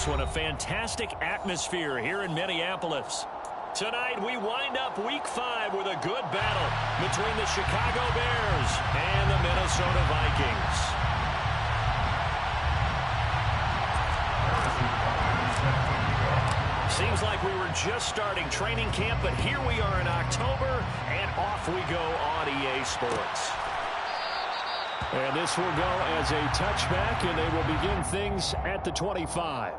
this one. A fantastic atmosphere here in Minneapolis. Tonight, we wind up Week 5 with a good battle between the Chicago Bears and the Minnesota Vikings. Seems like we were just starting training camp, but here we are in October, and off we go on EA Sports. And this will go as a touchback, and they will begin things at the 25.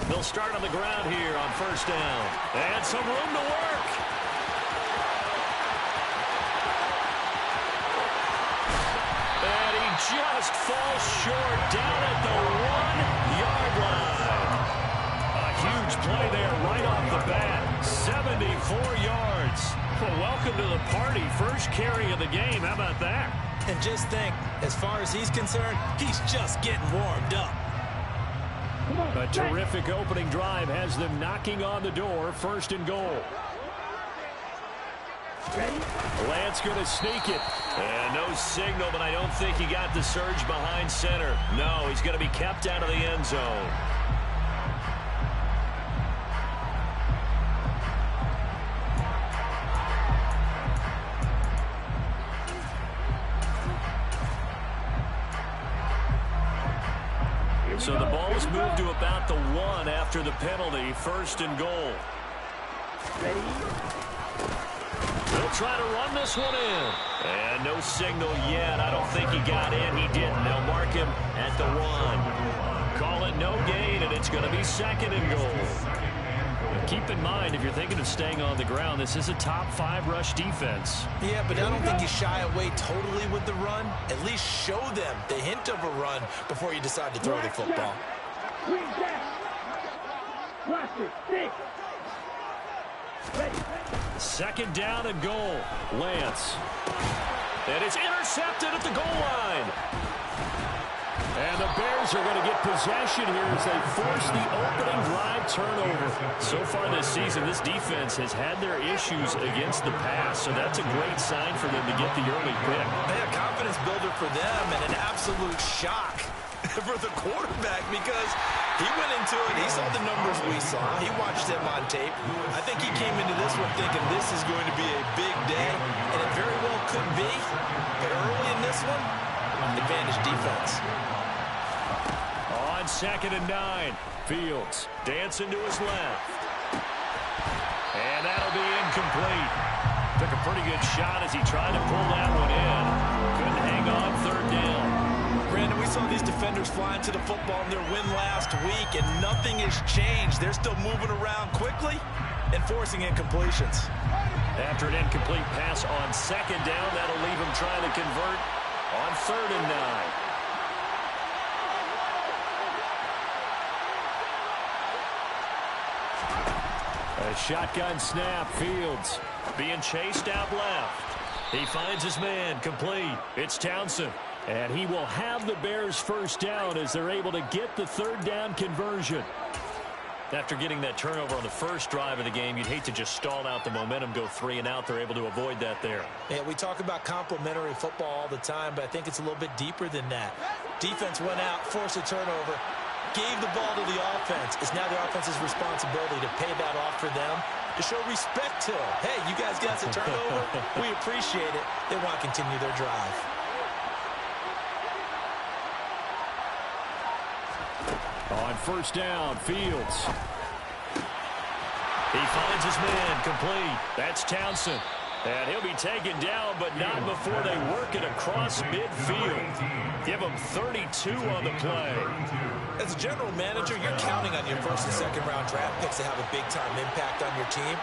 They'll start on the ground here on first down. And some room to work. And he just falls short down at the 1-yard line. A huge play there right off the bat. 74 yards. Well, welcome to the party. First carry of the game. How about that? And just think, as far as he's concerned, he's just getting warmed up. A terrific opening drive has them knocking on the door, first and goal. Lance going to sneak it. And no signal, but I don't think he got the surge behind center. No, he's going to be kept out of the end zone. So the ball is moved to about the 1 after the penalty, first and goal. They'll try to run this one in. And no signal yet. I don't think he got in. He didn't. They'll mark him at the 1. Call it no gain, and it's going to be second and goal. Keep in mind, if you're thinking of staying on the ground, this is a top 5 rush defense. Yeah, but I don't think you shy away totally with the run. At least show them the hint of a run before you decide to throw the football. Second down and goal. Lance. And it's intercepted at the goal line. And the Bears are going to get possession here as they force the opening drive turnover. So far this season, this defense has had their issues against the pass, so that's a great sign for them to get the early pick. A confidence builder for them and an absolute shock for the quarterback because he went into it, he saw the numbers we saw, he watched them on tape. I think he came into this one thinking this is going to be a big day, and it very well could be. But early in this one, advantage defense. On second and 9, Fields dancing to his left. And that'll be incomplete. Took a pretty good shot as he tried to pull that one in. Couldn't hang on third down. Brandon, we saw these defenders flying to the football in their win last week, and nothing has changed. They're still moving around quickly and forcing incompletions. After an incomplete pass on second down, that'll leave him trying to convert on third and 9. A shotgun snap. Fields being chased out left. He finds his man, complete. It's Townsend. And he will have the Bears first down as they're able to get the third down conversion. After getting that turnover on the first drive of the game, you'd hate to just stall out the momentum, go 3 and out. They're able to avoid that there. Yeah, we talk about complementary football all the time, but I think it's a little bit deeper than that. Defense went out, forced a turnover, gave the ball to the offense. It's now the offense's responsibility to pay that off for them, to show respect to them. Hey, you guys got us a turnover. We appreciate it. They want to continue their drive. On first down, Fields. He finds his man, complete. That's Townsend. And he'll be taken down, but not before they work it across midfield. Give him 32 on the play. As a general manager, you're counting on your first and second round draft picks to have a big-time impact on your team.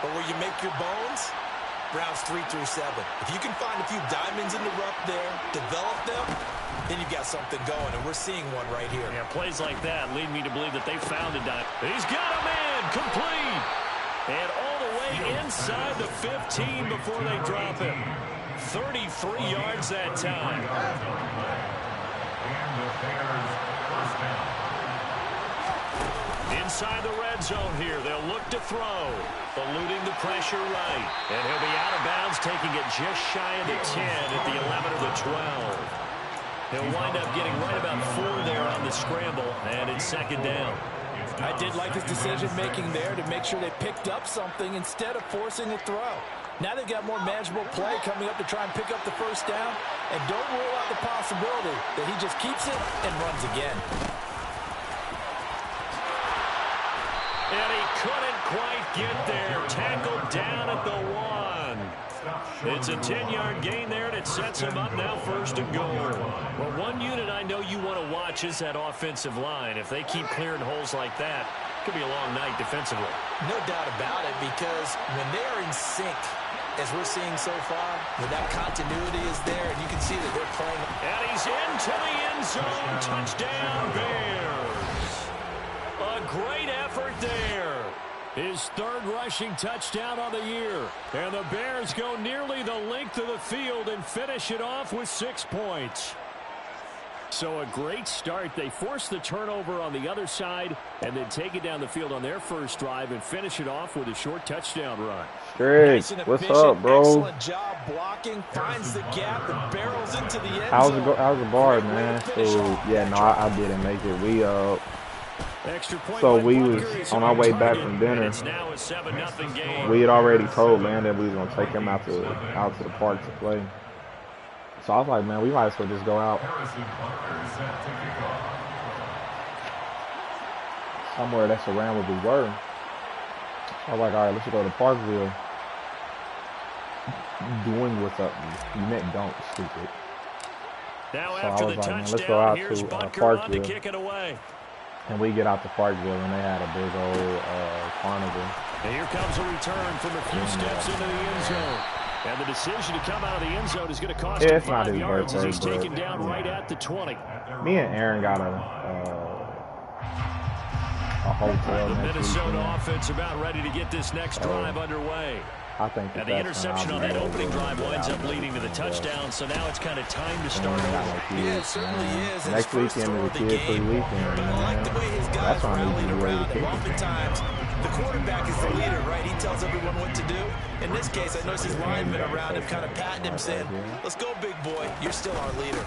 But where you make your bones, rounds 3 through 7. If you can find a few diamonds in the rough there, develop them, then you've got something going, and we're seeing one right here. Yeah, plays like that lead me to believe that they found a diamond. He's got a man, complete. And all the way inside the 15 before they drop him. 33 yards that time. Inside the red zone here, they'll look to throw. Eluding the pressure right. And he'll be out of bounds, taking it just shy of the 10 at the 11 or the 12. He'll wind up getting right about 4 there on the scramble, and it's second down. I did like his decision-making there to make sure they picked up something instead of forcing a throw. Now they've got more manageable play coming up to try and pick up the first down, and don't rule out the possibility that he just keeps it and runs again. And he couldn't quite get there. Tackled down at the 1. It's a 10-yard gain there, and it sets him up now first and goal. Well, one unit I know you want to watch is that offensive line. If they keep clearing holes like that, it could be a long night defensively. No doubt about it, because when they are in sync, as we're seeing so far, when that continuity is there, and you can see that they're playing. And he's into the end zone. Touchdown, Bears. A great effort there. His third rushing touchdown on the year. And the Bears go nearly the length of the field and finish it off with 6 points. So a great start. They force the turnover on the other side and then take it down the field on their first drive and finish it off with a short touchdown run. Great. What's up, bro? Excellent job blocking. Finds the gap and barrels into the end zone. How's the bar, man? So, yeah, no, I didn't make it. We was on our way back from dinner. We had already told Land that we was gonna take him out to the park to play. So I was like, man, we might as well just go out somewhere that's around where we were. I was like, all right, let's go to Parkville. Doing what's up? You meant don't, stupid. Now So after I was the like, man, let's go touchdown, out here's to Bunker on to Parkville. kick it away. And we get out to Parkville, and they had a big old carnival. And here comes a return from a few steps into the end zone. And the decision to come out of the end zone is going to cost him 5 yards as he's taken down right at the 20. Me and Aaron got a hotel. The next Minnesota weekend. offense about ready to get this next drive underway. I think And the interception on that opening drive winds up leading to the touchdown, so now it's kind of time to start over. Yeah, it certainly is. Next weekend is a kid-free weekend. But I like the way his guys That's why I need rallied to be ready around to him. kick. Oftentimes, the quarterback is the leader, right? He tells everyone what to do. In this case, I noticed his linemen around him kind of patting him, saying, let's go, big boy. You're still our leader.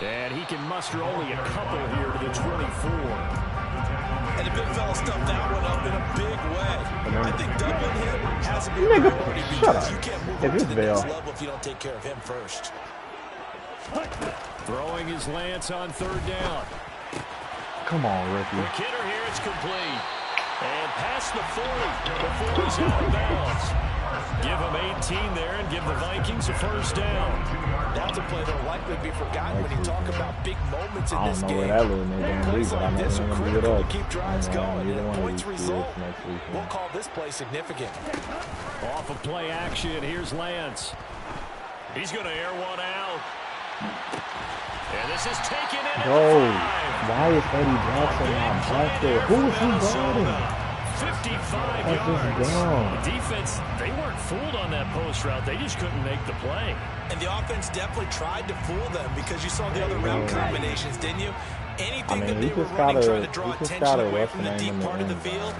And he can muster only a couple here to the 24. And the big fella stuffed that one up in a big way. I think doubling him has to be a priority because you can't move up to the next level if you don't take care of him first. Throwing his lance on third down. Come on, Ricky. The kidder here, it's complete. And past the 40 before he's out of bounds. Give him 18 there and give the Vikings a first down. That's a play that will likely be forgotten when you talk about big moments in I this don't know game. where that little nigga Plays but I like know this they're are gonna beat it critical to up. keep drives going. Either And one of points these result, kids next weekend. we'll call this play significant. Off of play action, here's Lance. He's going to air one out. And this is taken in at Bro, the 5. why is Eddie Jackson not back there? Who is he guarding? 55 That's yards. just dumb. The defense, they weren't fooled on that post route. They just couldn't make the play. And the offense definitely tried to fool them because you saw the other route combinations, didn't you? Anything that they were running, trying to draw attention away from the deep part of the field,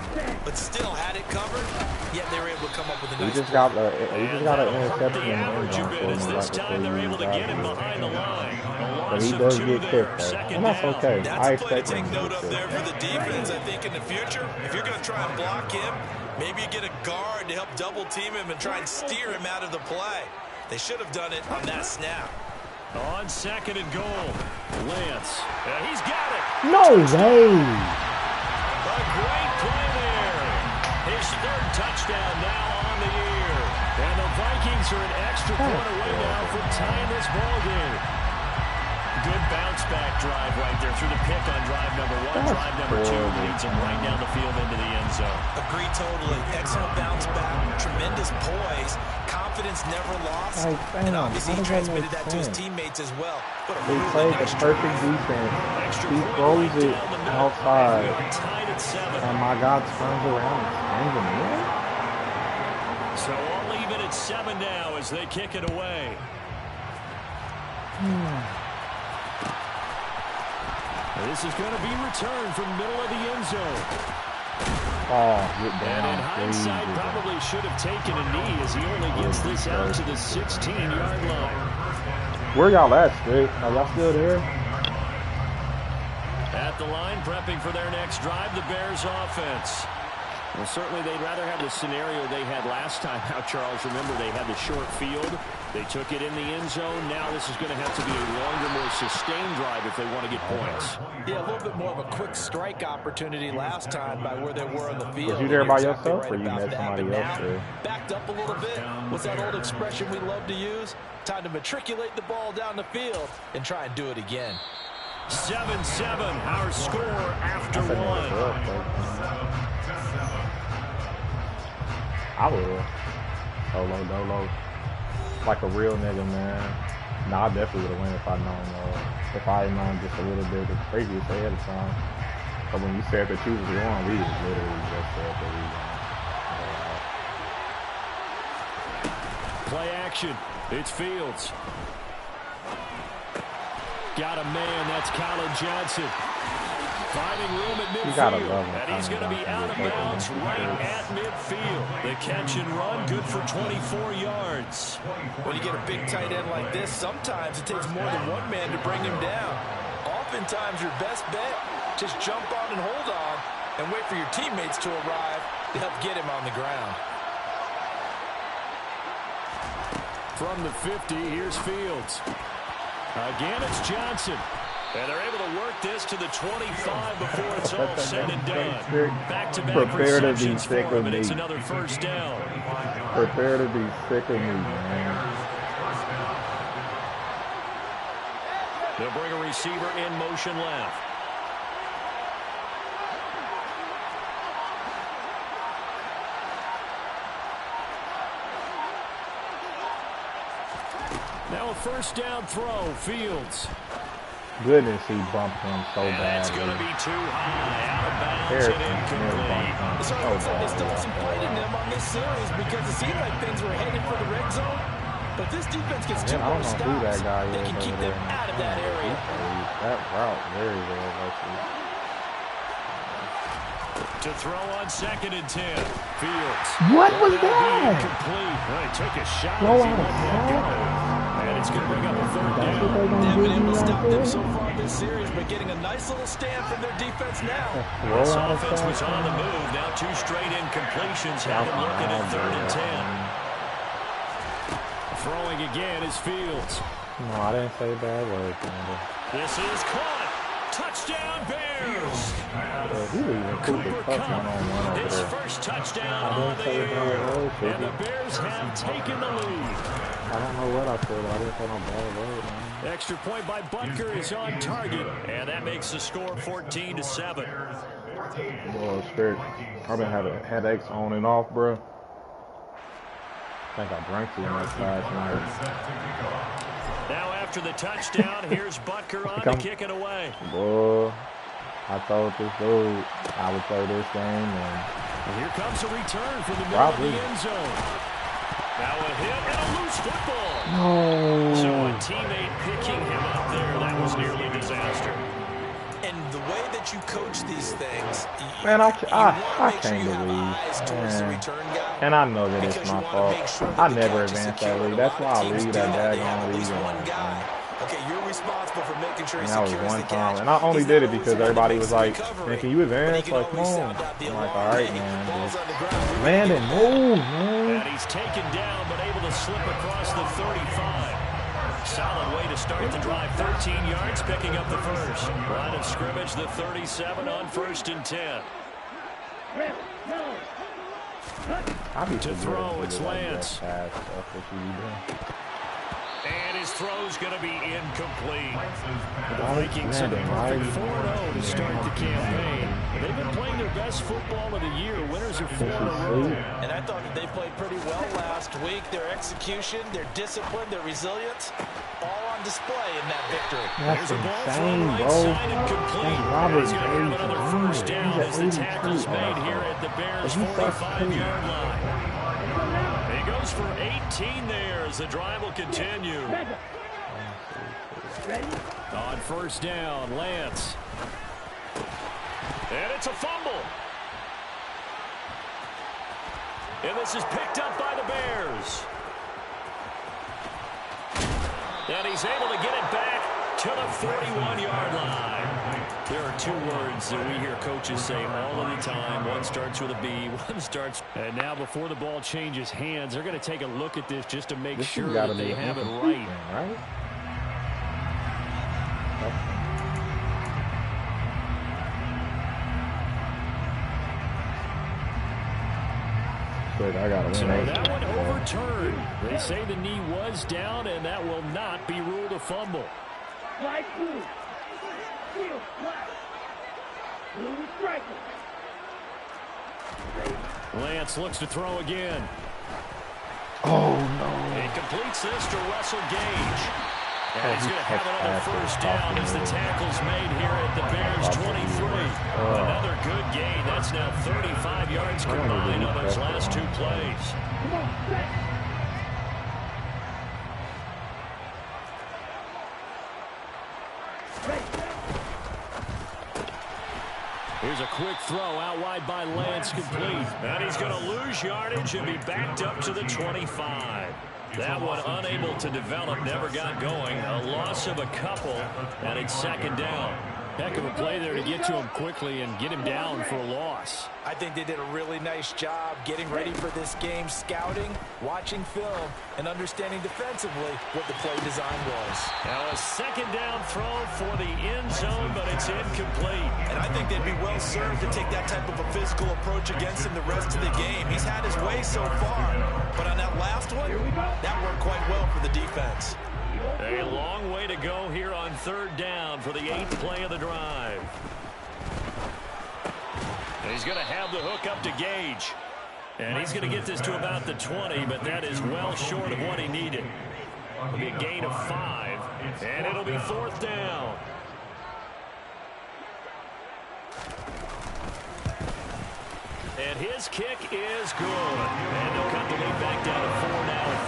but still had it covered, yet they were able to come up with a nice We just got an The interception in the end average zone bit for is him this right time they're able to get him before behind the line. But he does get kicked, though. And that's okay. That's I a play to expect take him to note get of there kicked. for the defense, I think, in the future. If you're going to try and block him, maybe you get a guard to help double team him and try and steer him out of the play. They should have done it on that snap. On second and goal, Lance. He's got it. No way! A great play there. His third touchdown now on the year. And the Vikings are an extra point away now from tying this ball game. Good bounce back drive right there through the pick on drive number 1. Drive number 2 leads him right down the field into the end zone. Agree totally. Excellent bounce back. Tremendous poise. Confidence never lost. And obviously he transmitted that to his teamates as well. They played the perfect defense. He throws it outside. Tied at 7. And my God turns around and sends him in. So all even It's 7 now as they kick it away. This is going to be returned from middle of the end zone. Oh, get down. And in hindsight, probably should have taken a knee as he only gets this out to the 16-yard line. Where y'all at, Stick? Are y'all still there? At the line, prepping for their next drive, the Bears offense. Well, certainly they'd rather have the scenario they had last time out, Charles. Remember, they had the short field. They took it in the end zone. Now this is going to have to be a longer, more sustained drive if they want to get points. Yeah, a little bit more of a quick strike opportunity last time by where they were on the field. Was you there by yourself or you met somebody else there? Backed up a little bit. What's that old expression we love to use? Time to matriculate the ball down the field and try and do it again. 7-7, our score after one. I will. Solo, dolo. Like a real nigga, man. Nah, I definitely would have won if I had known just a little bit of the previous ahead of time. But when you said that you was wrong, we just literally just said that we won. Play action. It's Fields. Got a man. That's Colin Johnson. Finding room at midfield, and he's going to be out of bounds right at midfield. The catch and run, good for 24 yards. When you get a big tight end like this, sometimes it takes more than one man to bring him down. Oftentimes, your best bet, just jump on and hold on and wait for your teammates to arrive to help get him on the ground. From the 50, here's Fields. Again, it's Johnson. And they're able to work this to the 25 before it's all said and done. Back-to-back receptions for him, and it's another first down. Prepare to be sick of me, man. They'll bring a receiver in motion left. Now a first down throw, Fields. Goodness, he bumped him so bad. It's going to be too high, out of bounds and incomplete. So there's still some fight in them on this series because it seemed like things were headed for the red zone. But this defense gets two more stops. They can keep them out of that area. That route very well, actually. To throw on 2nd and 10. Fields. What was that? Incomplete. Well, he took a shot as he let that go. And it's going to bring up a third down. They haven't been able to stop them so far this series, but getting a nice little stand from their defense now. This offense was on the move. Now 2 straight incompletions have them looking at 3rd and 10. Throwing again is Fields. No, I didn't say bad words. This is caught. Touchdown Bears. Cooper Kupp, his first touchdown on the year. And the Bears have taken the lead. I don't know what I said. I didn't say no bad word, man. Extra point by Butker is on target. And that makes the score 14-7. Well, straight. I've been having headaches on and off, bro. I think I drank too much last night. Now after the touchdown, here's Butker on to kick it away. Boy, I told this dude I would play this game. And here comes a return from the middle of the end zone. Now a hit and a loose football. No. So a teammate picking him up there, that was nearly disaster. And the way that you coach these things, man, I can't believe. And I know that it's my fault. I never advanced that league. That's why I leave that daggone league. Okay, you're responsible for making sure and that was one time. And I only did it because everybody was like, man, can you advance? Like, come on. I'm like, all right, man. Just land and move, man. And he's taken down, but able to slip across the 35. Solid way to start the drive. 13 yards, picking up the first. Line of scrimmage, the 37 on 1st and 10. To throw, it's Lance. And his throw's going to be incomplete. The Vikings have imperfect 4-0 to start the campaign. They've been playing their best football of the year. Winners are 4 in a row. And I thought that they played pretty well last week. Their execution, their discipline, their resilience, all on display in that victory. That's insane, bro. Robert's going to have another first down as the tackle's made here at the Bears' 45-yard line. He goes goes for 18 there as the drive will continue. On first down, Lance. And it's a fumble. And this is picked up by the Bears. And he's able to get it back to the 41-yard line. There are two words that we hear coaches say all of the time. One starts with a B, one starts. And now before the ball changes hands, they're going to take a look at this just to make sure that they have it right. So that one overturned. They say the knee was down, and that will not be ruled a fumble. Lance looks to throw again. Oh, no. He completes this to Russell Gage. And he's going to have another first down as the tackle's made here at the Bears 23. Another good gain. That's now 35 yards combined on those last two plays. Here's a quick throw out wide by Lance, complete. And he's going to lose yardage and be backed up to the 25. That one unable to develop, never got going. A loss of a couple, and it's second down. Heck of a play there to get to him quickly and get him down for a loss. I think they did a really nice job getting ready for this game, scouting, watching film, and understanding defensively what the play design was. Now a second down throw for the end zone, but it's incomplete. And I think they'd be well served to take that type of a physical approach against him the rest of the game. He's had his way so far, but on that last one, that worked quite well for the defense. A long way to go here on third down for the 8th play of the drive. And he's going to have the hook up to Gage. And he's going to get this to about the 20, but that is well short of what he needed. It'll be a gain of 5, and it'll be fourth down. And his kick is good. And they'll cut the lead back down to 4 now at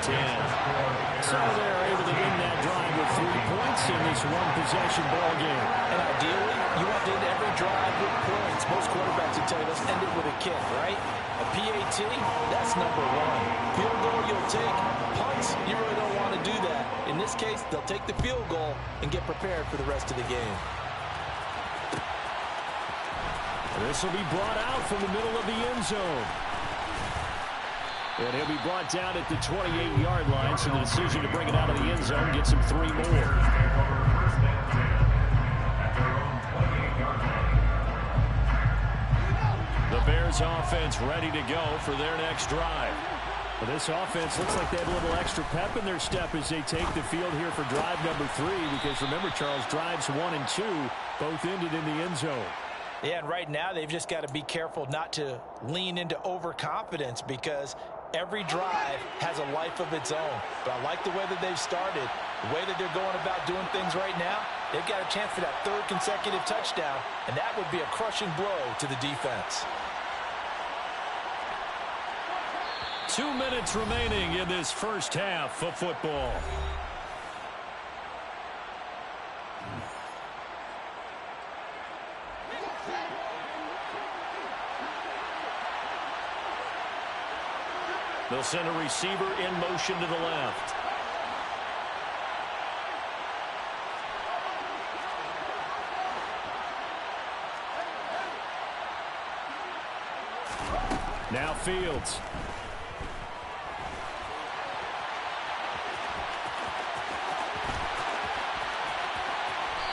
14-10. So they're able to end that drive with 3 points in this one-possession ball game. And ideally, you want to end every drive with points. Most quarterbacks will tell you, let's end it with a kick, right? A PAT, that's number 1. Field goal you'll take. Punts, you really don't want to do that. In this case, they'll take the field goal and get prepared for the rest of the game. This will be brought out from the middle of the end zone. And he'll be brought down at the 28-yard line, so the decision to bring it out of the end zone gets him 3 more. The Bears offense ready to go for their next drive. Well, this offense looks like they have a little extra pep in their step as they take the field here for drive number 3, because remember, Charles, drives 1 and 2 both ended in the end zone. Yeah, and right now they've just got to be careful not to lean into overconfidence, because every drive has a life of its own. But I like the way that they've started, the way that they're going about doing things right now. They've got a chance for that 3rd consecutive touchdown, and that would be a crushing blow to the defense. 2 minutes remaining in this first half of football. They'll send a receiver in motion to the left. Now Fields.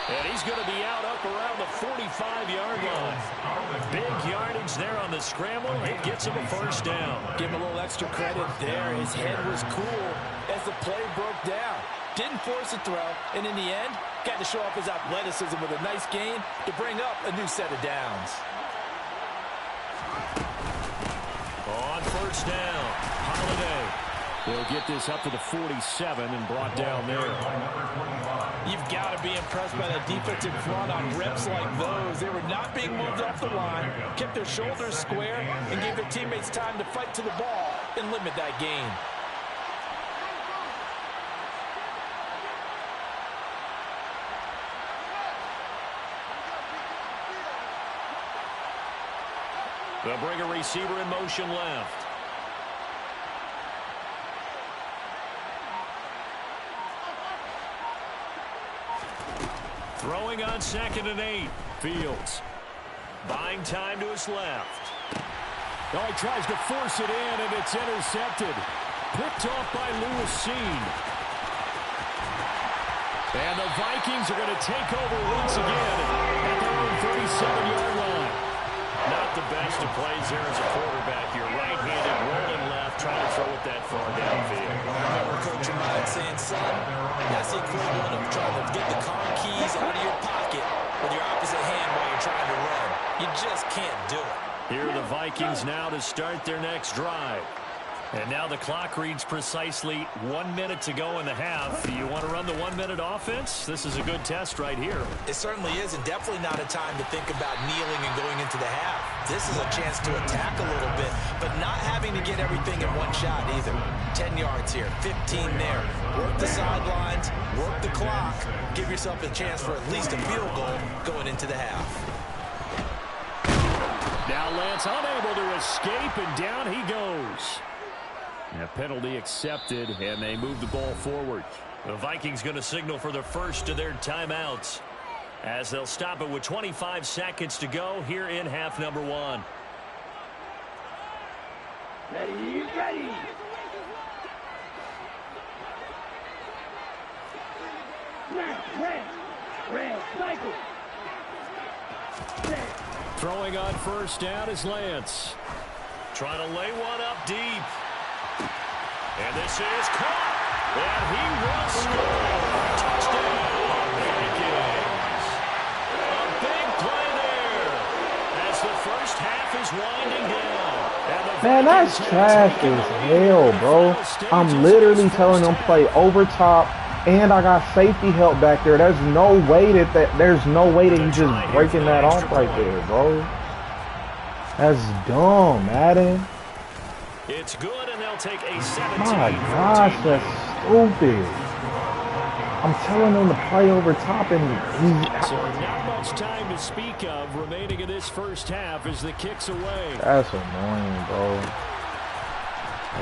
And he's going to be out up around the 45-yard line. Big yardage there on the scramble. It gets him a first down. Give him a little extra credit there. His head was cool as the play broke down. Didn't force a throw, and in the end, got to show off his athleticism with a nice gain to bring up a new set of downs. On first down, Holiday. They'll get this up to the 47 and brought down there. You've got to be impressed by the defensive front on reps like those. They were not being moved off the line, kept their shoulders square, and gave their teammates time to fight to the ball and limit that gain. They'll bring a receiver in motion left. Throwing on 2nd and 8. Fields. Buying time to his left. Oh, he tries to force it in, and it's intercepted. Picked off by Lewis Seen. And the Vikings are going to take over once again at their own 37-yard line. Not the best of plays there as a quarterback. You're right-handed, rolling left, trying to throw it that far downfield. I remember Coach of mine saying, son, that's the equivalent of trying to get the car keys out of your pocket with your opposite hand while you're trying to run. You just can't do it. Here are the Vikings now to start their next drive. And now the clock reads precisely 1 minute to go in the half. You want to run the 1 minute offense? This is a good test right here. It certainly is, and definitely not a time to think about kneeling and going into the half. This is a chance to attack a little bit, but not having to get everything in one shot either. 10 yards here, 15 there. Work the sidelines, work the clock. Give yourself a chance for at least a field goal going into the half. Now Lance unable to escape, and down he goes. And a penalty accepted, and they move the ball forward. The Vikings going to signal for the first of their timeouts as they'll stop it with 25 seconds to go here in half number 1. Ready, ready. Red, cycle. Throwing on 1st down is Lance. Trying to lay one up deep. And this is caught. And he will score. Touchdown, Vikings. A big play there as the first half is winding down. Man, that's trash as hell, bro. I'm literally telling them play over top, and I got safety help back there. There's no way that he's just breaking that off right there, bro. That's dumb, Madden. It's good, and they'll take a 17. My gosh, that's stupid. I'm telling him to play over top, and So not much time to speak of remaining in this first half as the kick's away. that's annoying, bro.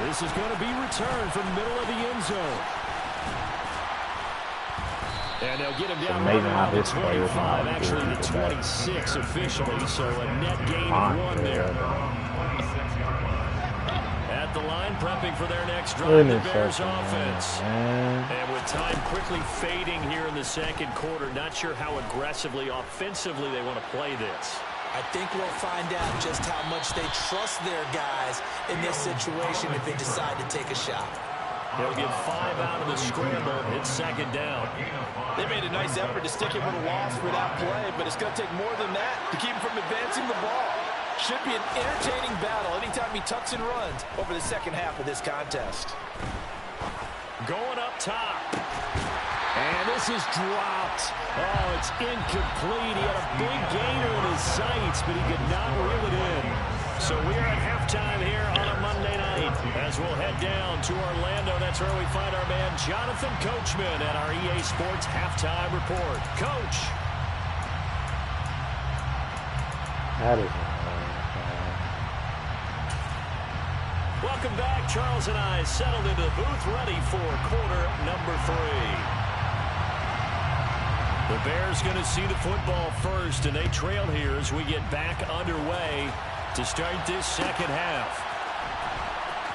This is going to be returned from the middle of the end zone. And they'll get him down amazing right how around the this player is 25, not actually good the with that. 26 officially, so a net gain of 1 there. At the line, prepping for their next drive, Goodness, the Bears that's offense. man. And with time quickly fading here in the second quarter, not sure how aggressively, offensively they want to play this. I think we'll find out just how much they trust their guys in this situation if they decide to take a shot. They'll get 5 out of the scramble. It's 2nd down. They made a nice effort to stick him with a loss for that play, but it's going to take more than that to keep him from advancing the ball. Should be an entertaining battle anytime he tucks and runs over the second half of this contest. Going up top. And this is dropped. Oh, it's incomplete. He had a big gainer in his sights, but he could not reel it in. So we are at halftime here on a Monday night as we'll head down to Orlando. That's where we find our man Jonathan Coachman at our EA Sports Halftime Report. Coach. That is Welcome back. Charles and I settled into the booth ready for quarter number 3. The Bears going to see the football first, and they trail here as we get back underway to start this second half.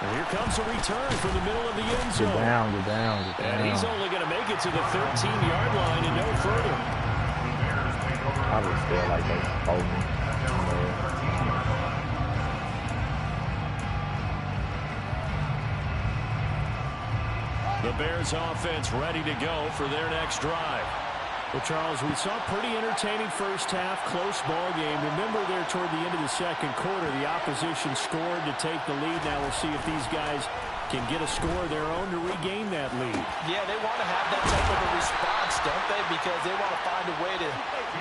And here comes a return from the middle of the end zone. Get down. And he's only going to make it to the 13-yard line and no further. I just feel like they told me. The Bears offense ready to go for their next drive. Well, Charles, we saw a pretty entertaining first half, close ball game. Remember there toward the end of the second quarter, the opposition scored to take the lead. Now we'll see if these guys can get a score of their own to regain that lead. Yeah, they want to have that type of a response, don't they? Because they want to find a way to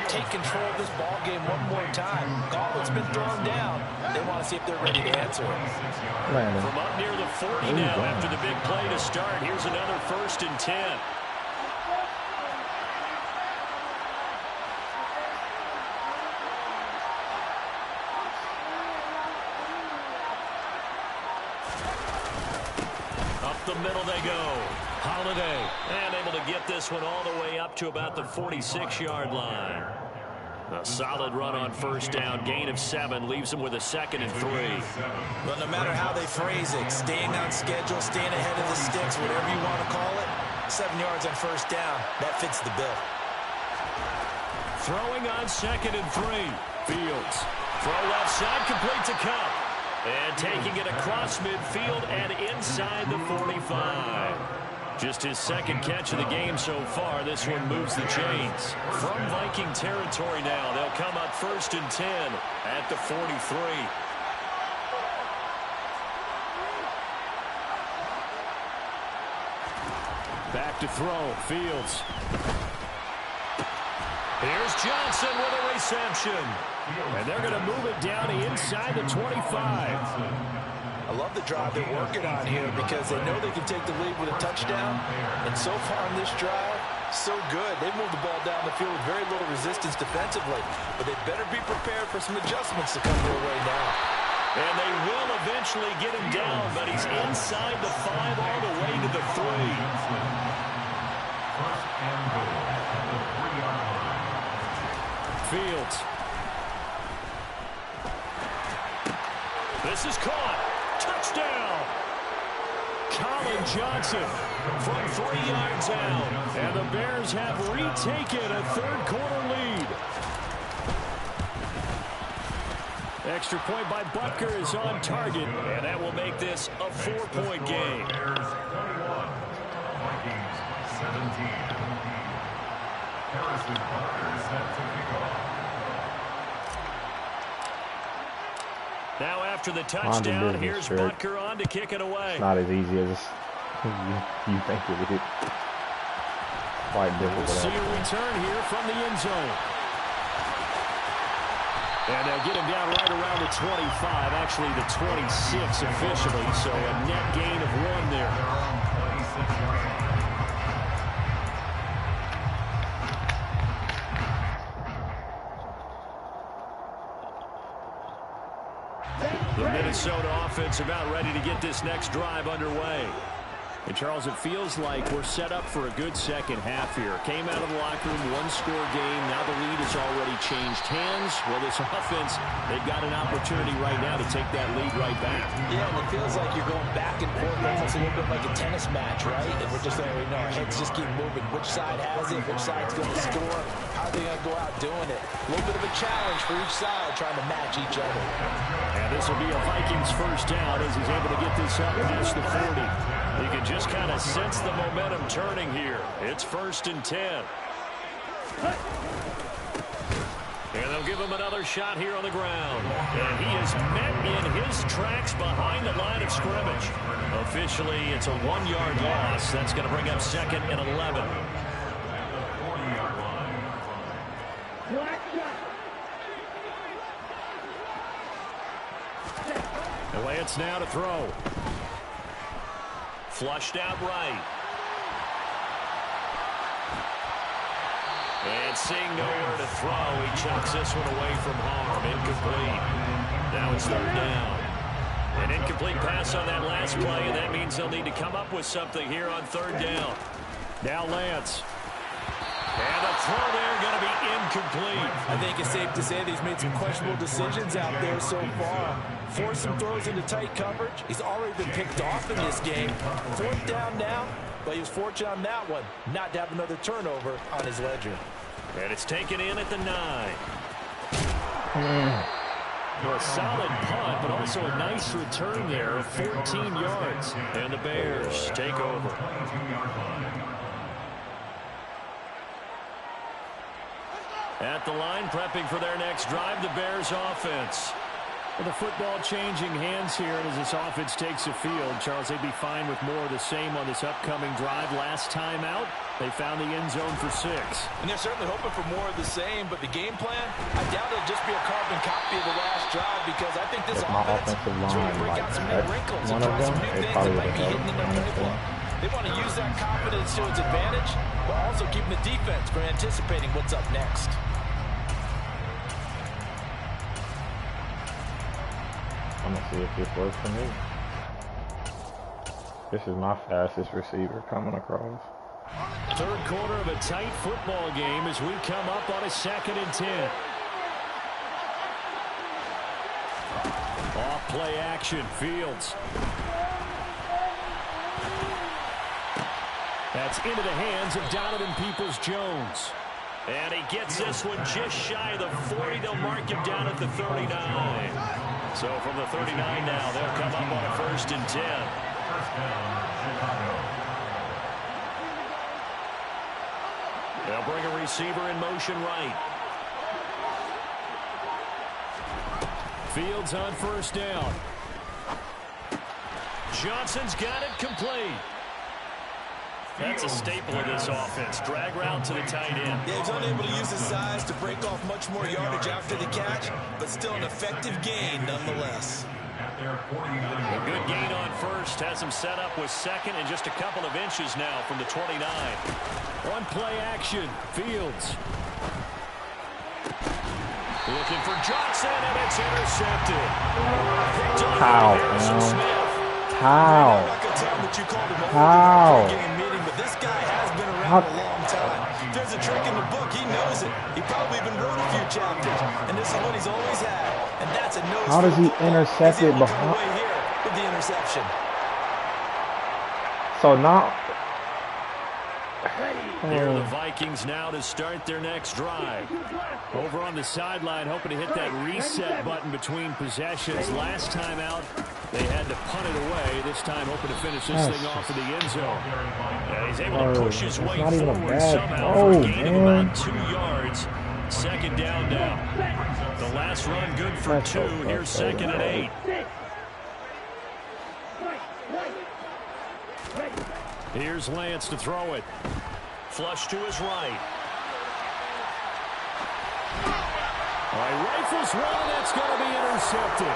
take control of this ball game one more time. Call what's been thrown down. They want to see if they're ready to answer it. From up near the 40 now after the big play to start. Here's another 1st and 10. The middle they go. Holiday. And able to get this one all the way up to about the 46-yard line. A solid run on 1st down. Gain of 7. Leaves them with a 2nd and 3. Well, no matter how they phrase it, staying on schedule, staying ahead of the sticks, whatever you want to call it, 7 yards on 1st down. That fits the bill. Throwing on 2nd and 3. Fields. Throw left side, complete to Cup. And taking it across midfield and inside the 45. Just his 2nd catch of the game so far. This one moves the chains. From Viking territory now, they'll come up 1st and 10 at the 43. Back to throw. Fields. Here's Johnson with a reception. And they're going to move it down inside the 25. I love the drive they're working on here because they know they can take the lead with a touchdown. And so far in this drive, so good. They moved the ball down the field with very little resistance defensively. But they better be prepared for some adjustments to come their way now. And they will eventually get him down, but he's inside the 5 all the way to the 3. Fields. This is caught. Touchdown. Colin Johnson from 3 yards out. And the Bears have retaken a 3rd quarter lead. Extra point by Butker is on target. And that will make this a 4-point game. Vikings 17. Harrison Butker set to kick off. Now after the touchdown, here's Butker on to kick it away. It's not as easy as you think it is. Quite difficult. We'll see a return here from the end zone. And they'll get him down right around the 25, actually the 26 officially, so a net gain of 1 there. The Minnesota offense about ready to get this next drive underway. And, Charles, it feels like we're set up for a good second half here. Came out of the locker room, 1-score game. Now the lead has already changed hands. Well, this offense, they've got an opportunity right now to take that lead right back. Yeah, and it feels like you're going back and forth almost a little bit like a tennis match, right? And we're just letting our heads just keep moving. Which side has it? Which side's going to score? How are they going to go out doing it? A little bit of a challenge for each side trying to match each other. And this will be a Vikings 1st down as he's able to get this up past the 40. You can just kind of sense the momentum turning here. It's 1st and 10. And they'll give him another shot here on the ground. And he is met in his tracks behind the line of scrimmage. Officially, it's a 1-yard loss. That's going to bring up 2nd and 11. And Lance now to throw. Flushed out right. And seeing nowhere to throw, he chucks this one away from harm. Incomplete. Now it's 3rd down. An incomplete pass on that last play, and that means they'll need to come up with something here on 3rd down. Now Lance. And the throw there going to be incomplete. I think it's safe to say that he's made some questionable decisions out there so far. Forced some throws into tight coverage. He's already been picked off in this game. 4th down now, but he was fortunate on that one not to have another turnover on his ledger. And it's taken in at the 9. Well, a solid punt, but also a nice return there of 14 yards. And the Bears take over. At the line, prepping for their next drive, the Bears offense. Well, the football changing hands here, and as this offense takes the field, Charles, they'd be fine with more of the same on this upcoming drive. Last time out, they found the end zone for 6. And they're certainly hoping for more of the same, but the game plan, I doubt it'll just be a carbon copy of the last drive, because I think this offense is going to break out some new wrinkles and try some new things that might be hidden in their playbook. They want to use that confidence to its advantage, but also keeping the defense from anticipating what's up next. I'm going to see if this works for me. This is my fastest receiver coming across. Third quarter of a tight football game as we come up on a 2nd and 10. Off play action, Fields. That's into the hands of Donovan Peoples-Jones. And he gets this one just shy of the 40. They'll mark him down at the 39. So from the 39 now, they'll come up on a 1st and 10. First down, Chicago. They'll bring a receiver in motion right. Fields on 1st down. Johnson's got it complete. That's a staple of this offense. Drag route to the tight end. Yeah, he's unable to use his size to break off much more yardage after the catch, but still an effective gain nonetheless. A good gain on 1st. Has him set up with 2nd and just a couple of inches now from the 29. On play action, Fields. Looking for Johnson, and it's intercepted. How, man? How? How? This guy has been around a long time. If there's a trick in the book, he knows it. He probably even wrote a few chapters, and this is what he's always had. And that's a nose. How does he intercept it behind? Here with the interception. So now, Here are the Vikings now to start their next drive. Over on the sideline, hoping to hit that reset button between possessions. Last time out, they had to punt it away. This time, hoping to finish this thing off in the end zone. And he's able to push his way forward somehow for a gain of about 2 yards. 2nd down now. The last run good for 2. Here's 2nd and 8. Here's Lance to throw it. Flush to his right. All right, rifles one, that's going to be intercepted.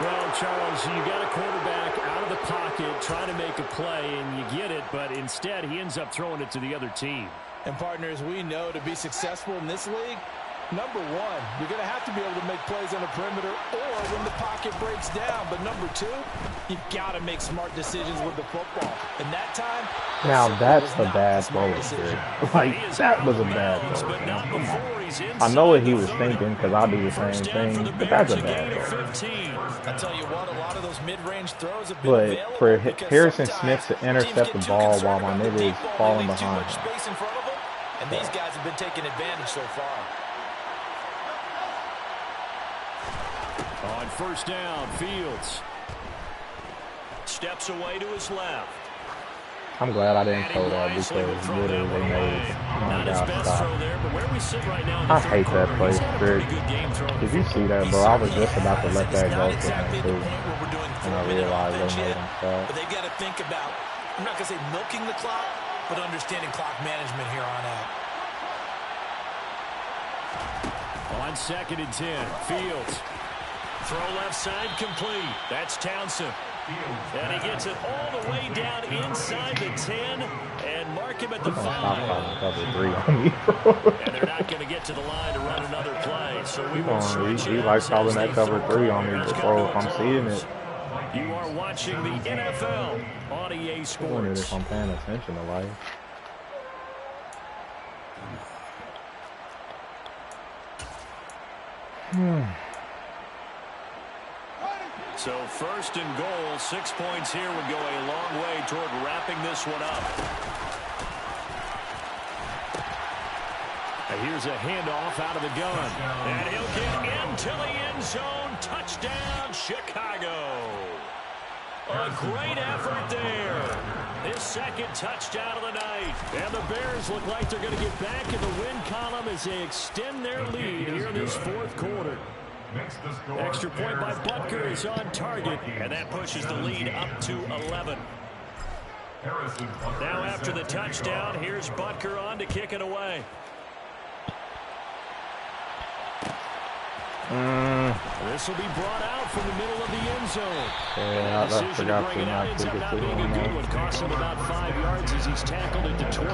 Well, Charles, you got a quarterback out of the pocket trying to make a play, and you get it, but instead he ends up throwing it to the other team. And partners, we know to be successful in this league, number one, you're going to have to be able to make plays on the perimeter or when the pocket breaks down. But number two, you've got to make smart decisions with the football. And that time, now that's a bad throw. Like, that was a bad throw. I know what he was thinking because I do the same thing, but that's a bad throw. I tell you what, a lot of those mid-range throws have been But for Harrison Smith to intercept the ball while my nigga is falling behind him. And these guys have been taking advantage so far. On 1st down, Fields steps away to his left. I'm glad I didn't throw that because literally they made my guy stop. I hate that play, Spirit. Did you see that, bro? I was just about to let that go for him, too. And I realized they made him stop. But they've got to think about, I'm not going to say milking the clock, but understanding clock management here on out. On 2nd and 10, Fields. Throw left side complete. That's Townsend. And he gets it all the way down inside the 10 and mark him at the 5. Cover 3 on me, bro. And they're not going to get to the line to run another play. So we will switch. He likes calling that cover 3 on me, bro. If I'm seeing it. You are watching the NFL on EA Sports. I wonder if I'm paying attention to life. So 1st and goal, 6 points here would go a long way toward wrapping this one up. And here's a handoff out of the gun. And he'll get into the end zone. Touchdown, Chicago. A great effort there. His 2nd touchdown of the night. And the Bears look like they're going to get back in the win column as they extend their lead here in this 4th quarter. Extra point by Butker is on target, and that pushes the lead up to 11. Now after the touchdown, here's Butker on to kick it away. This will be brought out from the middle of the end zone. Yeah, I forgot to not ends up kick it not to being a him. good one. Cost him about 5 yards as he's tackled at the 20.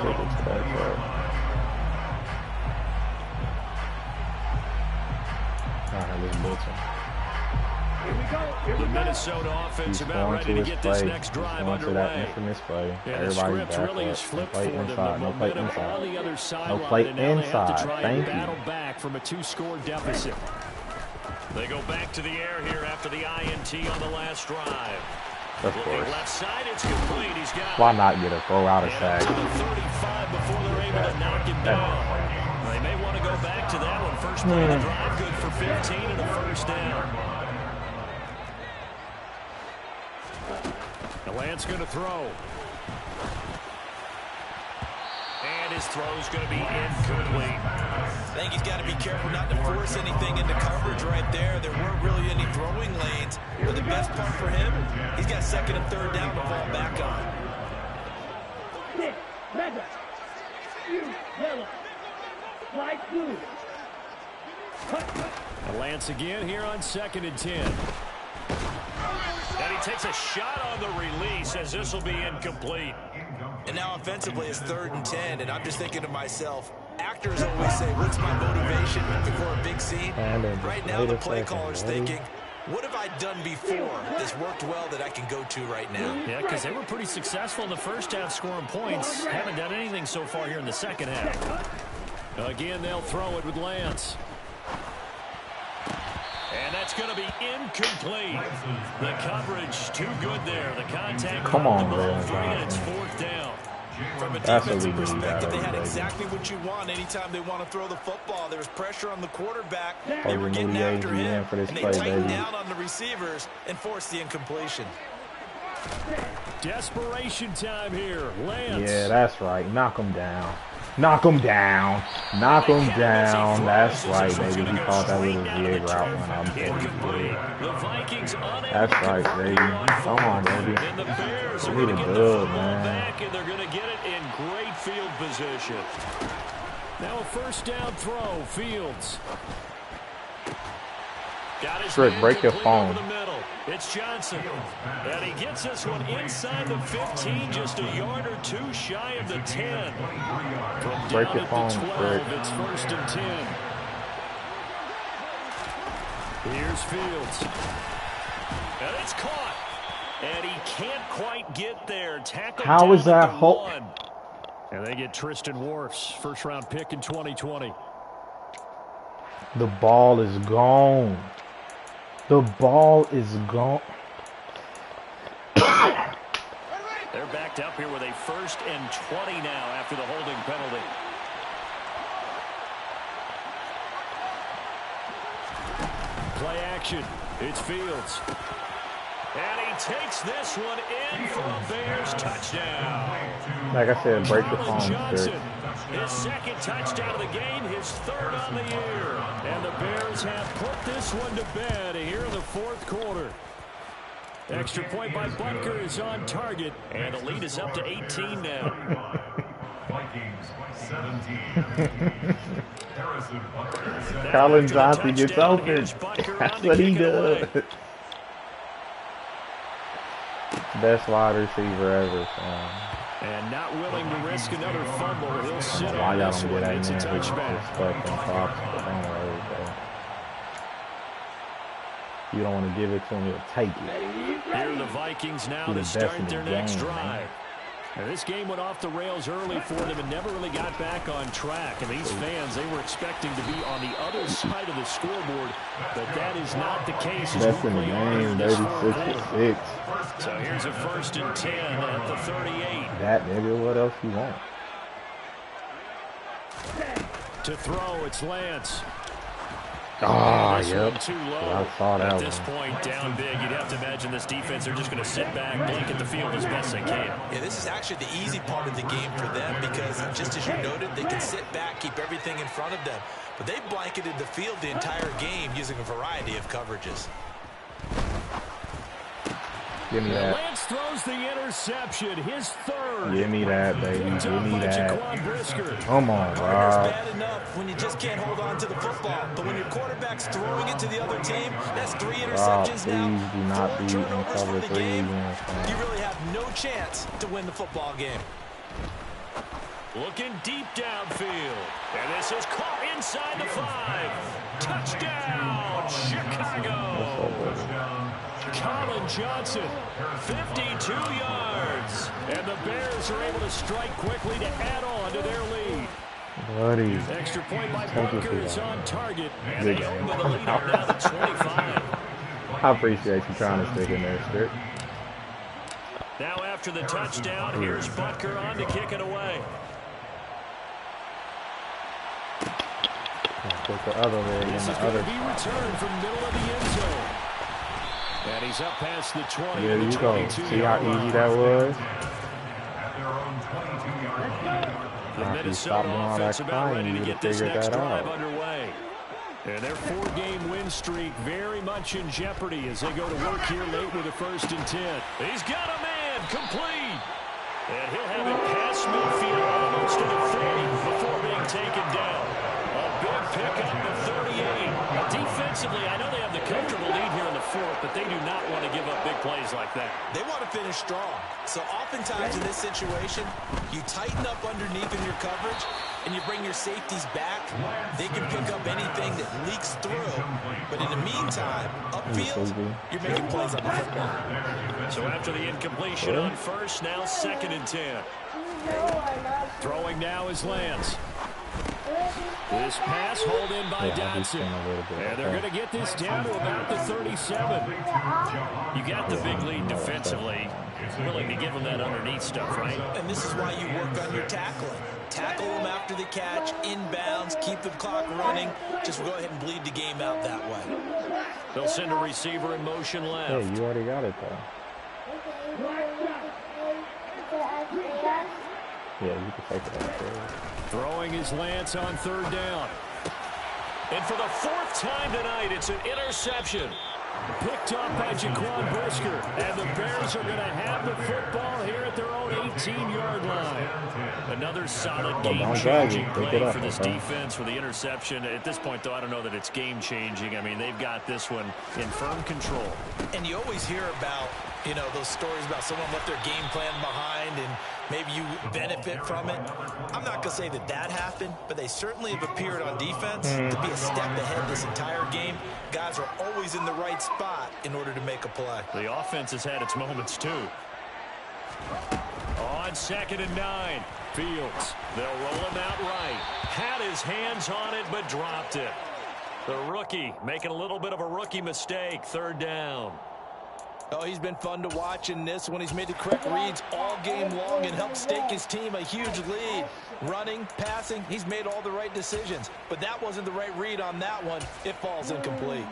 The Minnesota offense about ready to get this next drive underway. Yeah, the script really is flipped for them. The momentum on the other sideline, and now they have to try and battle back from a 2-score deficit. They go back to the air here after the INT on the last drive. Of course. Left side, it's complete. He's got Why not get a throw out of sack? to the 35 before they're able to knock him down. They may want to go back to that one. First play of the drive, good for 15 and a first down. Lance going to throw. And his throw's going to be incomplete. I think he's got to be careful not to force anything into coverage right there. There weren't really any throwing lanes. But the best part for him, he's got second and third down to fall back on. Red, yellow, light blue. Lance again here on 2nd and 10. And he takes a shot on the release as this will be incomplete. And now offensively it's 3rd and 10, and I'm just thinking to myself, actors always say, what's my motivation before a big scene? Right now the play caller's thinking, what have I done before that's worked well that I can go to right now? Yeah, because they were pretty successful in the first half scoring points. Haven't done anything so far here in the second half. Again, they'll throw it with Lance. And that's going to be incomplete. The coverage too good there. The contact. Come on, man. It's 4th down. From a defensive perspective, they had exactly what you want anytime they want to throw the football. There's pressure on the quarterback. They were getting after him, and they tightened down on the receivers and forced the incompletion. Desperation time here. Lance. Yeah, that's right. Knock him down. Knock him down. Knock him down. That's right, baby. He caught that little VA route when I'm That's right, baby. Come on, baby. We need a good, man. And they're going to get it in great field position. Now a first down throw. Fields. Trick, break your phone. It's Johnson. And he gets this one inside the 15, just a yard or two shy of the 10. Break your phone, 12, it's 1st and 10. Here's Fields. And it's caught. And he can't quite get there. Tackled How is that hope? And they get Tristan Wirfs, first-round pick in 2020. The ball is gone. The ball is gone. They're backed up here with a 1st and 20 now after the holding penalty. Play action. It's Fields. And he takes this one in for a Bears touchdown. Like I said, break the phone. Johnson, his 2nd touchdown of the game, his 3rd on the year. And the Bears have put this one to bed here in the 4th quarter. Extra point by Butker is on target, and the lead is up to 18 now. Colin Johnson gets open. That's what he does. Best wide receiver ever. And not willing to risk another fumble. He'll sit Why on y'all this don't one. get It's a touchback. You don't want to give it to him, he'll take it. Here are the Vikings now to start their next drive. Now, this game went off the rails early for them and never really got back on track. And these fans, they were expecting to be on the other side of the scoreboard, but that is not the case. Best in the game, 36-6. So here's a 1st and 10 at the 38. That nigga, what else you want? To throw, it's Lance. Ah, yep. Too low. I saw that At this point, down big, you'd have to imagine this defense, they're just going to sit back, blanket the field as best they can. Yeah, this is actually the easy part of the game for them because, just as you noted, they can sit back, keep everything in front of them. But they've blanketed the field the entire game using a variety of coverages. Give me that. Lance throws the interception, his third. Give me that, baby. Give me that. Come on, It's Rob. bad enough when you just can't hold on to the football. But when your quarterback's throwing it to the other team, that's 3 interceptions now. Please do not 4 be in turnovers cover for the 3 game. against them. You really have no chance to win the football game. Looking deep downfield. And this is caught inside the 5. Touchdown, Chicago. Colin Johnson, 52 yards. And the Bears are able to strike quickly to add on to their lead. Buddy. Extra point by Parker is on target. And Big they game. open the lead up now to 25. I appreciate you trying to stick in there, Stick. Now after the touchdown, here's Butker on to kick it away. Put the other leg in This the is going other to be spot. returned from middle of the end zone. And he's up past the 20. There to you the go. 22 See how easy that was? The After you stop Minnesota doing all that offense about crying, ready you to would get have this figured next that drive out. underway. And their 4-game win streak very much in jeopardy as they go to work here late with a 1st and 10. He's got a man complete. And he'll have it past midfield almost to the 30 before being taken down. A big pickup of 38. Defensively, I know they have the comfortable lead here in the 4th, but they do not want to give up big plays like that. They want to finish strong. So oftentimes in this situation, you tighten up underneath in your coverage, and you bring your safeties back. They can pick up anything that leaks through. But in the meantime, upfield, you're making plays on the football. So after the incompletion on 1st, now 2nd and 10. Throwing now is Lance. This pass hauled in by Dodson. And they're going to get this down to about the 37. You got the big lead defensively. Willing to give them that underneath stuff, right? And this is why you work on your tackling. Tackle them after the catch, inbounds, keep the clock running. Just go ahead and bleed the game out that way. They'll send a receiver in motion left. Hey, you already got it, though. Yeah, you can take it out. Throwing is Lance on 3rd down. And for the 4th time tonight, it's an interception. Picked up by Jaquan Brisker. And the Bears are going to have the football here at their own 18-yard line. Another solid game-changing play for this defense with the interception. At this point, though, I don't know that it's game-changing. I mean, they've got this one in firm control. And you always hear about, you know, those stories about someone left their game plan behind and maybe you benefit from it. I'm not going to say that that happened, but they certainly have appeared on defense to be a step ahead this entire game. Guys are always in the right spot in order to make a play. The offense has had its moments, too. On 2nd and 9, Fields. They'll roll him out right. Had his hands on it, but dropped it. The rookie making a little bit of a rookie mistake. 3rd down. Oh, he's been fun to watch in this one. He's made the correct reads all game long and helped stake his team a huge lead. Running, passing, he's made all the right decisions. But that wasn't the right read on that one. It falls incomplete.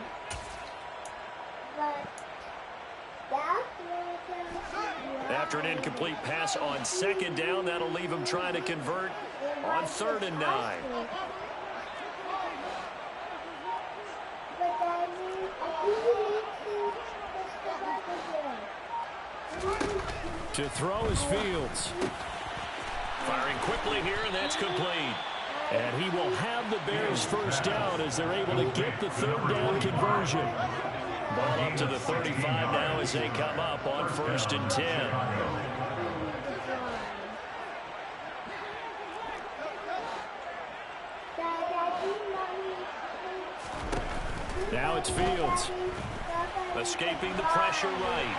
After an incomplete pass on 2nd down, that'll leave him trying to convert on 3rd and 9. To throw is Fields. Firing quickly here, and that's complete. And he will have the Bears 1st down as they're able to get the 3rd down conversion. Ball up to the 35 now as they come up on 1st and 10. Now it's Fields. Escaping the pressure right.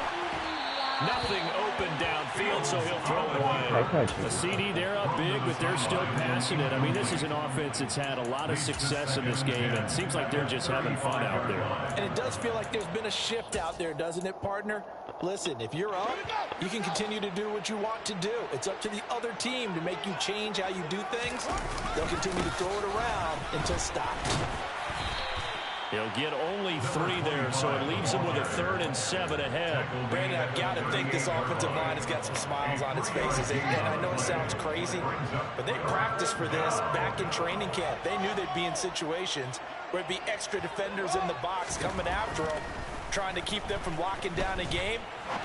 Nothing open downfield, so he'll throw it away. A CD, they're up big, but they're still passing it. I mean, this is an offense that's had a lot of success in this game, and it seems like they're just having fun out there. And it does feel like there's been a shift out there, doesn't it, partner? Listen, if you're up, you can continue to do what you want to do. It's up to the other team to make you change how you do things. They'll continue to throw it around until stopped. He'll get only 3 there, so it leaves him with a 3rd and 7 ahead. Brandon, I've got to think this offensive line has got some smiles on its faces. And I know it sounds crazy, but they practiced for this back in training camp. They knew they'd be in situations where it'd be extra defenders in the box coming after them, trying to keep them from locking down a game.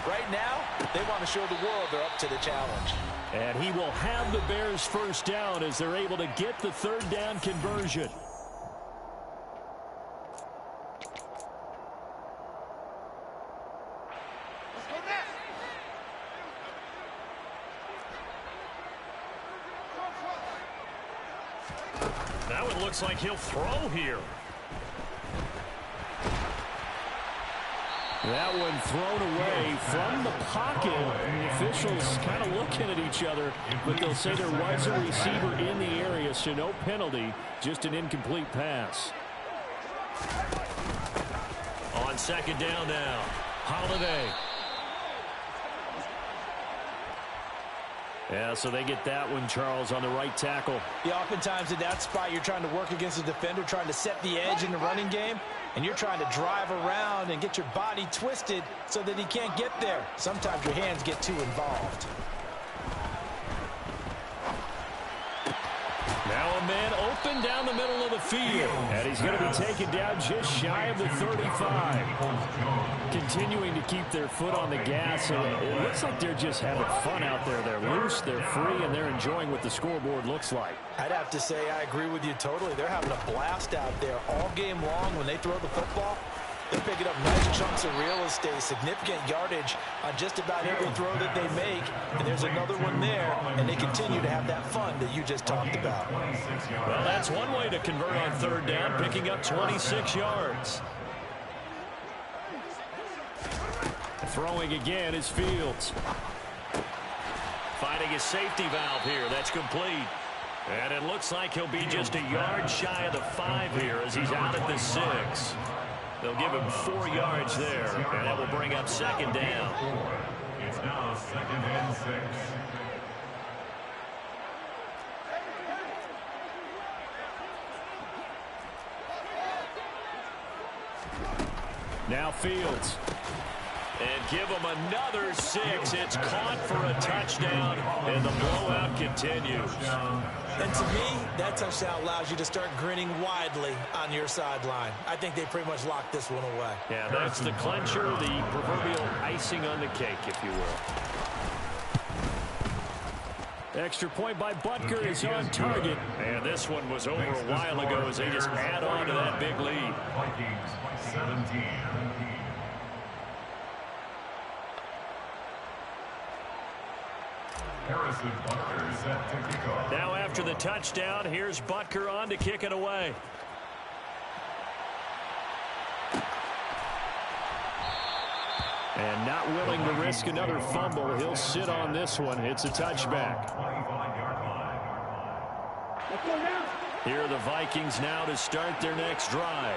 Right now, they want to show the world they're up to the challenge. And he will have the Bears first down as they're able to get the 3rd down conversion. Now it looks like he'll throw here. That one thrown away from the pocket. The officials kind of looking at each other, but they'll say there was a receiver in the area, so no penalty, just an incomplete pass. On 2nd down now, Holiday. Yeah, so they get that one, Charles, on the right tackle. Yeah, oftentimes in that spot, you're trying to work against a defender, trying to set the edge in the running game, and you're trying to drive around and get your body twisted so that he can't get there. Sometimes your hands get too involved. Now a man open down the middle of the field, and he's going to be taken down just shy of the 35. Continuing to keep their foot on the gas, and it looks like they're just having fun out there. They're loose, they're free, and they're enjoying what the scoreboard looks like. I'd have to say I agree with you totally. They're having a blast out there all game long. When they throw the football, they're picking up nice chunks of real estate, significant yardage on just about every throw that they make. And there's another one there, and they continue to have that fun that you just talked about. Well, that's one way to convert on 3rd down, picking up 26 yards. Throwing again is Fields. Finding his safety valve here. That's complete. And it looks like he'll be just a yard shy of the 5 here as he's out at the 6. They'll give him 4 yards there, and that will bring up 2nd down. It's now 2nd and 6. Now Fields. And give him another 6. It's caught for a touchdown, and the blowout continues. And to me, that touchdown allows you to start grinning widely on your sideline. I think they pretty much locked this one away. Yeah, that's the clincher, the proverbial icing on the cake, if you will. Extra point by Butker is on target. And this one was over a while ago as they just add on to that big lead. Vikings 17. Now after the touchdown, here's Butker on to kick it away. And not willing to risk another fumble, he'll sit on this one. It's a touchback. Here are the Vikings now to start their next drive.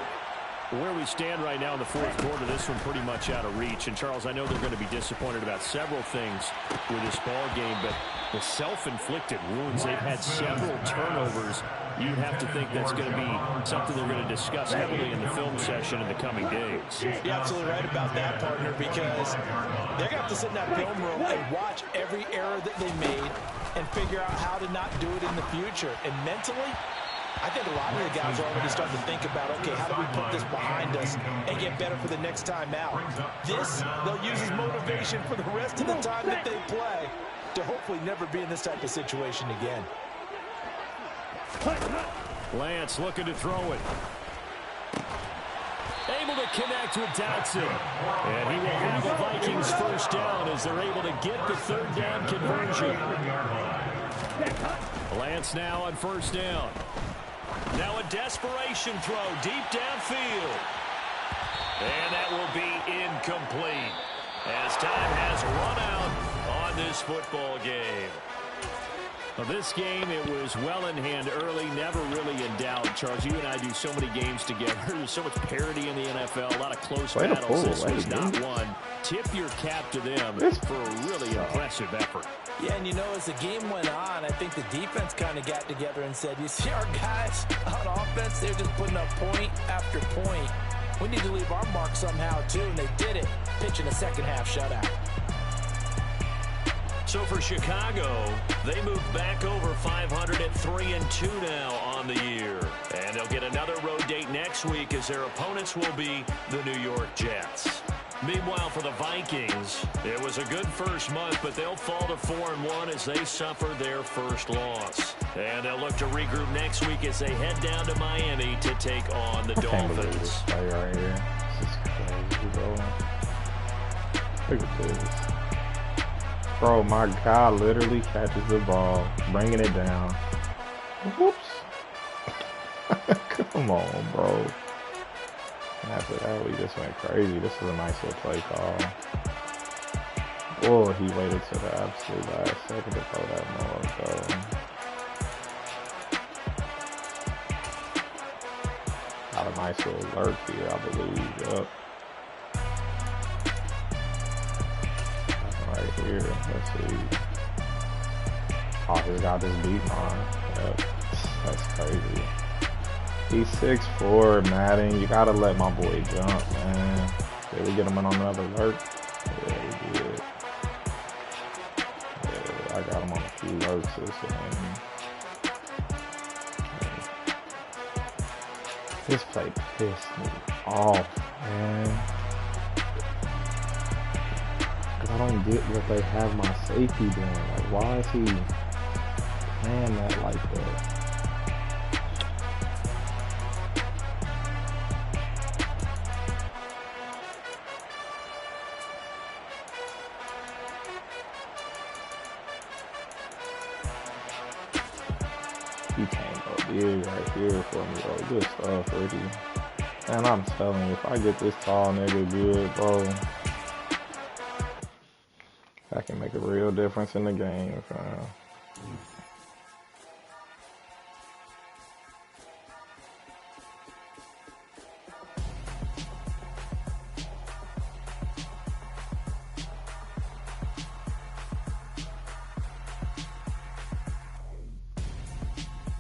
Where we stand right now in the 4th quarter, this one pretty much out of reach. And, Charles, I know they're going to be disappointed about several things with this ball game, but the self-inflicted wounds, they've had several turnovers. You'd have to think that's going to be something they're going to discuss heavily in the film session in the coming days. You're absolutely right about that, partner, because they're going to have to sit in that film room and watch every error that they made and figure out how to not do it in the future. And mentally, I think a lot of the guys are already starting to think about, okay, how do we put this behind us and get better for the next time out? This, they'll use as motivation for the rest of the time that they play to hopefully never be in this type of situation again. Lance looking to throw it. Able to connect with Dotson. And he will have the Vikings first down as they're able to get the 3rd down conversion. Lance now on 1st down. Now a desperation throw deep downfield. And that will be incomplete as time has run out on this football game. Well, this game, it was well in hand early, never really in doubt. Charles, you and I do so many games together. There's so much parity in the NFL, a lot of close battles. This was not one. Tip your cap to them for a really impressive effort. Yeah, and you know, as the game went on, I think the defense kind of got together and said, you see our guys on offense, they're just putting up point after point. We need to leave our mark somehow, too, and they did it, pitching a second-half shutout. So for Chicago, they move back over 500 at 3-2 now on the year. And they'll get another road date next week as their opponents will be the New York Jets. Meanwhile, for the Vikings, it was a good first month, but they'll fall to 4-1 as they suffer their first loss. And they'll look to regroup next week as they head down to Miami to take on the Dolphins. Right here. This is crazy, bro. Look at this. Bro, my guy literally catches the ball, bringing it down. Whoops. Come on, bro. And after that, we just went crazy. This is a nice little play call. Oh, he waited to the absolute last second to throw that motherfucker. Got a nice little lurk here, I believe. Yep. Right here, let's see. Oh, he's got this beat on. Yep. That's crazy. He's 6'4", Madden. You gotta let my boy jump, man. Did we get him on another alert? Yeah, we did. Yeah, I got him on a few alerts this game. This play pissed me off, man. I don't get what they have my safety doing. Like, why is he playing that like that? He can't go big right here for me, bro. Good stuff, Ricky. And I'm telling you, if I get this tall nigga good, bro, that can make a real difference in the game, fam.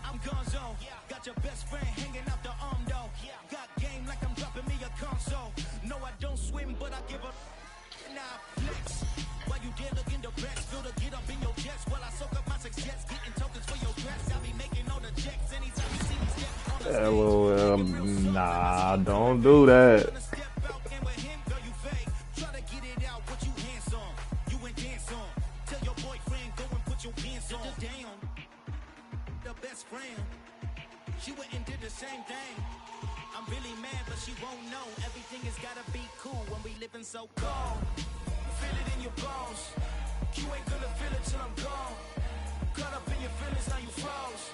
I'm gonzo. Got your best friend hanging out the arm though. Got game like I'm dropping me a console. No, I don't swim, but I give a nah flex. While you there looking depressed, feel to get up in your chest while I soak up my success, getting tokens for your dress. I'll be making all the checks anytime you see me step on the stage. LOL, nah, don't do that. Try to get it out, what you hands on. You and dance on. Tell your boyfriend, go and put your pants on. Down. The best friend. She went and did the same thing. I'm really mad, but she won't know. Everything has gotta be cool when we living so cold. Feel it in your bones. You ain't gonna feel it till I'm gone. Caught up in your feelings, now you froze.